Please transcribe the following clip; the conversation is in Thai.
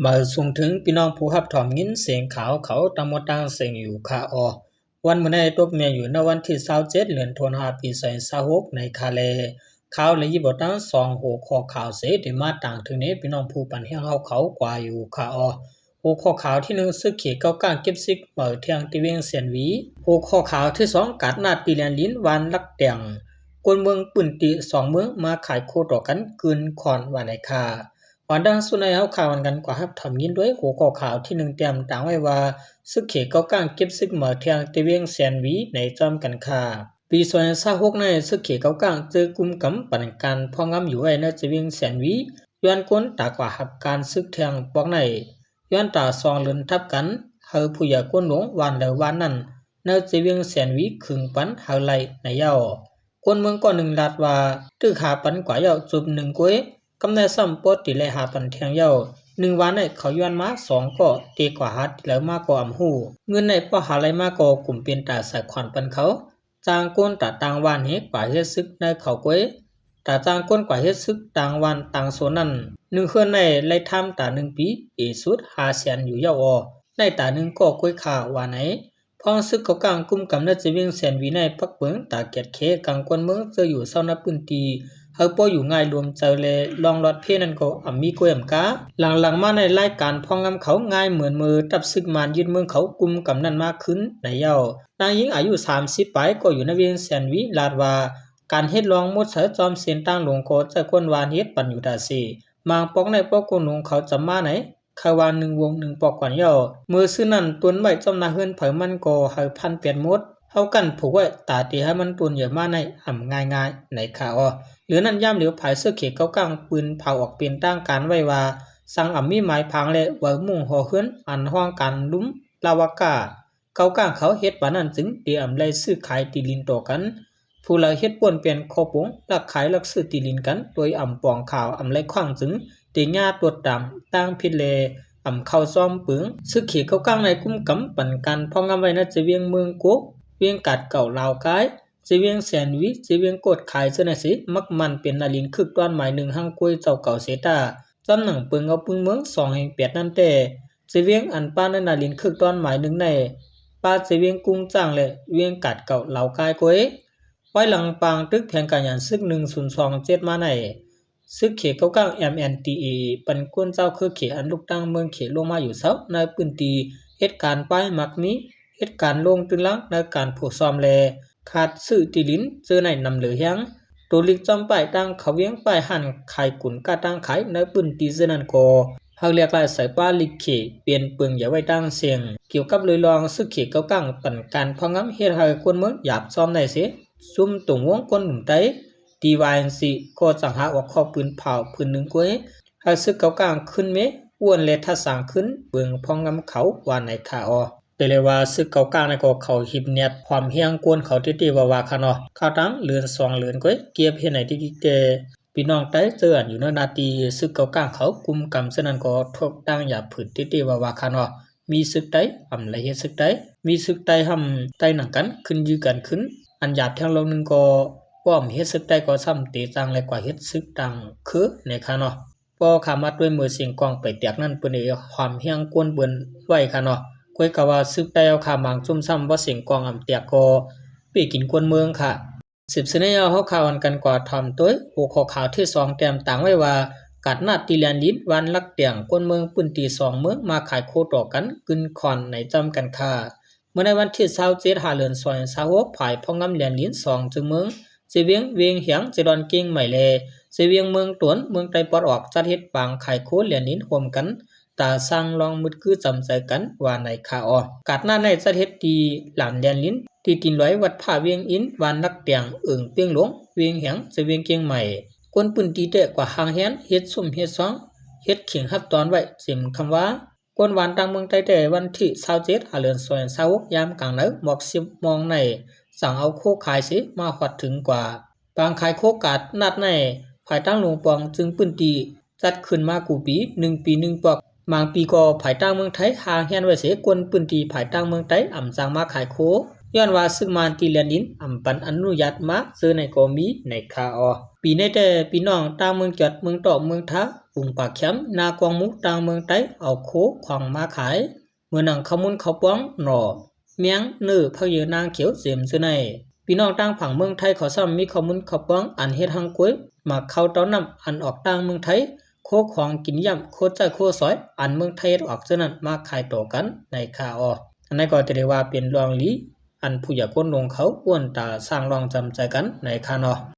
มาส่งถึงพี่น้องผู้รับถอมยินเสียงขาวเขาตามมาตั้งเสียงอยู่คาออวันมื้อนี้ตกเมียอยู่ในวันที่27เดือนธันวาคมปี2026ในคาเลข่าวเลยยิบ่ตั้ง2หัวข้อข่าวเสได้มาต่างถึงนี้พี่น้องผู้ปันเฮียงเฮาเขากว่าอยู่คาออหัวข้อข่าวที่1ซึกเขเก้าก้างเก็บซิกเปิดเที่ยงติเวียงเสียนหวีหัวข้อข่าวที่2กัดนาตีแลนลิ้นวันลักแตงกวนเมืองปืนติ2เมืองมาขายโคต่อกันกึนคอนว่าในคาวันดังสุนัยเฮาข่าวกันกว่าครับทำยินด้วยหัวข้อข่าวที่1เตรียมต่างไว้ว่าซึกเขเก้าก้างเก็บซิกเปิดเที่ยงติเวียงเสียนหวีในจอมกันคาปี2026ในซึกเขเก้าก้างเจอกลุ่มกำปันการพองำอยู่ไว้ในติเวียงเสียนหวีย้อนก้นตากว่าหับการซึกเที่ยงปอกในย้อนตาซองเลินทับกันเฮาผู้ใหญ่ก้นหลงวันเดวันนั้นในติเวียงเสียนหวีขึงปันเฮาไลในเย้าคนเมืองก่อน1ลาดว่าตึกหาปันกว่าเย้าจุบ1ก้วยกำในซ้ำปอดติเลยหาปันเทียงเย้า1วันในเขาย้อนมา2ก็ตีกว่าหัดแล้วมาก็อำหูเงินในป้อหาไหลมาก็กลุ่มเป็นตาสายขวัญปันเขาจางก้นตาต่างวันเฮกว่าเฮ็ดซึกในเขาก้วยตาจางก้นกว่าเฮ็ดซึกต่างวันต่างโซนั้น1เฮือนในไล่ทำตา1ปีสุด5แสนอยู่เย้าอในตา1ก็ก้วยขาว่าไหนพองซึกเขากลางกุมกำนัดจะเวียงแสนวินัยปักเปิงตาเกียดเคกลางกวนเมืองจะอยู่เศร้านับปืนตีเฮาป้ออยู่ง่ายรวมเจอเลยลองรถเพนั่นก็มีกวยกาหลังมาในรายการพองงำเขาง่ายเหมือนมือตับซึกมานยึดเมืองเขากุมกำนันมากขึ้นในเย้านางหญิงอายุ30ปลายก็อยู่ในเวียงแสนวิลาดว่าการเฮ็ดลองมดเสจอมเสียนตั้งหลวงก็จะคนวานเฮ็ดปันอยู่ดาสิมางปอกในปอกกุนหลวงเขาจะมาไหนขาวาน1วง1ปอกก่อนเย้ามือซื้อนั่นตวนไว้จอมนาเฮือนเผยมันก็เฮาพันเปลี่ยนหมดเฮากันผูกไว้ตาตีให้มันตวนอย่ามาในง่ายๆในข่าวหรือนั่นย่ำเหลียวภายเสื้อเขเก้ากลางปืนเผาออกเป็นตั้งการไว้ว่าสั่งมีหมายพังและไว้มุ่งหอเฮือนอันห้องการลุ้มลาวากาเก้ากลางเขาเฮ็ดปานนั้นจึงเตรียมเลยซื้อขายตีลินต่อกันผู้ละเฮ็ดป่วนเปลี่ยนคอปงลักขายลักซื้อตีลินกันโดยปองข่าวเลยขว้างจึงตีญาตรวจตามตั้งพิเลเข้าซ้อมปึงซึกเขเก้ากลางในกุ้มกำปันกันพองำไว้นะจะเวียงเมืองกุกเวียงกัดเก่าลาวกายจะเวียงแสนวิจะเวียงกดขายเสนสิมักมันเป็นนาลินคึกต้อนหมาย1หังกวยเจ้าเก่าเสตาจำหนังปึงเอาปึงเมือง2แห่ง8นั่นแต่จะเวียงอันป้าในนาลินคึกต้อนหมาย1ในป้าจะเวียงกุ้งจ้างและเวียงกัดเก่าลาวกายกวยไว้หลังปางตึกแผงการยันซึก1027มาในซึกเขเก้ากลาง MNTA ปันกวนเจ้าคือเขอันลูกตั้งเมืองเขลงมาอยู่เซาในปืนตีเหตุการณ์ป้ายมักมีเหตุการณ์ลงตึงลังในการผูกซ้อมแลขาดสื่อตีลินเจอในนำเหลือยังตัวลิกจอมป้ายตั้งเขาเวียงป้ายหันขายกุนกาตั้งขายในปืนตีเจนันโกหากเรียกลายสายป้าลิกเขเปลี่ยนเปลืองอย่าไว้ตั้งเสียงเกี่ยวกับเลยลองซึกเขเก้ากลางปันการพองำเฮ็ดให้คนเมืองหยาบซ้อมได้เสิซุ่มตุงวงคนหนุ่มไตDYNC ก็จังหาว่าข้อปืนเผาปืน1กวยให้ซึกเก้ากลางขึ้นเมอ้วนและทัดสางขึ้นเบิ่งพองงำเขาว่าในข่าวแต่เลยว่าซึกเก้ากลางในก็เขาหิบเนียดความเฮียงกวนเขาติว่าค่ะเนาะข่าวตั้งเลือน2เลือนกวยเกียบเฮ็ดให้ที่แกพี่น้องไต้เจออันอยู่ในนาทีซึกเก้ากลางเขากุมกำฉะนั้นก็ทบตั้งอย่าผืนติว่าค่ะเนาะมีซึกไต้ละเฮ็ดซึกไต้มีซึกไต้ไต้หนังกันขึ้นยือกันขึ้นอันหยาบทางลงนึงก็ป้อมเฮ็ดซึกได้ก็ซ้ำตีจังเลยกว่าเฮ็ดซึกตังคือในค่ะเนาะพอขามาด้วยมือเสียงกองไปแตกนั่นเปิ้นความเฮียงกวนเปิ้นไว้ค่ะเนาะกวยก็ว่าซึกได้เอาขามังจุ่มซ้ำว่าเสียงกองแตกก็ไปกินกวนเมืองค่ะ10เสนยเฮาข่าวกันกว่าทำตัวโอข้อข่าวที่2แต้มต่างไว้ว่ากัดนาตีแลนลิ้นวันลักเตียงกวนเมืองปืนตี2เมืองมาขายโคต่อกันกึนคอนในจำกันค่ะเมื่อในวันที่27เดือน2026ภายพองงำแลนลิ้น2จึงเมืองเวียงเหียงจะดอนเก่งใหม่เลเวียงเมืองตวนเมืองไตปอดออกจัดเฮ็ดปางไข่โคเหรียญลิ้นห่วมกันตาสร้างลองมืดคือจำใจกันว่าในข่าวกัดหน้าในจัดเฮ็ดตีหลานเหรียญลิ้นที่ตินร้อยวัดผ้าเวียงอินวานนักเตียงเอิงเปียงหลวงเวียงเหียงจะเวียงเก่งใหม่คนปืนตีเตะกว่าหางแฮนเฮ็ดซุ่มเฮ็ดซ้องเฮ็ดเข่งฮับตอนไว้จิมคำว่าคนหวานต่างเมืองไต้แต่วันที่27เดือน2026ยามกลางดึกหมอก10 โมงในสั่งเอาโคขายสิมาฮอดถึงกว่าบางขายโคกาดนัดในภายตั้งหลวงปองจึงปืนตีจัดขึ้นมากูปี1ปี1ปอกบางปีก็ภายตั้งเมืองไทยหางแฮนไว้เสกวนปืนตีภายตั้งเมืองไทยจางมาขายโคย้อนว่าซึกมานตีแลนดินปันอนุญาตมาซื้อในก็มีในคาปีในแต่พี่น้องตามเมืองจัดเมืองตอกเมืองทะ ปุ่งปากแคมนากวางมุกต่างเมืองไต้เอาโคขวางมาขายเมื่อนังขมุนเขาป้องหน่อเมียงนื้อพักเยนางเขียวเสียมซื่อในพี่น้องต่างผังเมืองไทยเขาซ้ำมีข้อมูลเขาป้องอันเฮ็ดหังกุ้ยมาเข้าต้อนนำอันออกต่างเมืองไทยโคของกินย่ำโคใจโคซอยอันเมืองไทยออกซื่อนั้นมาขายต่อกันในคาออันนั้นก็จะได้ว่าเป็นรองลีอันผู้อยากก้นลงเขาอ้วนตาสร้างรองจำใจกันในคานอ